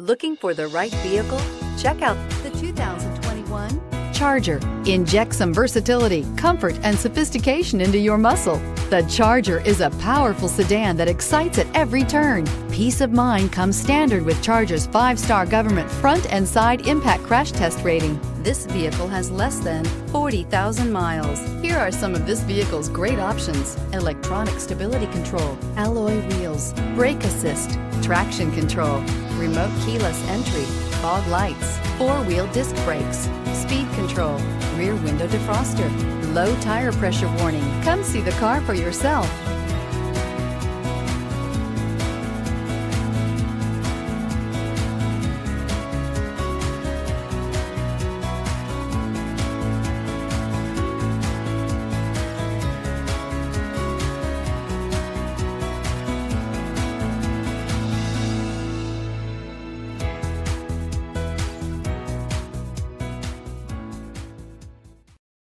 Looking for the right vehicle? Check out the 2021 Charger. Inject some versatility, comfort, and sophistication into your muscle. The Charger is a powerful sedan that excites at every turn. Peace of mind comes standard with Charger's 5-star government front and side impact crash test rating. This vehicle has less than 40,000 miles. Here are some of this vehicle's great options: electronic stability control, alloy wheels, brake assist, traction control, remote keyless entry, fog lights, 4-wheel disc brakes, speed control, rear window defroster, low tire pressure warning. Come see the car for yourself.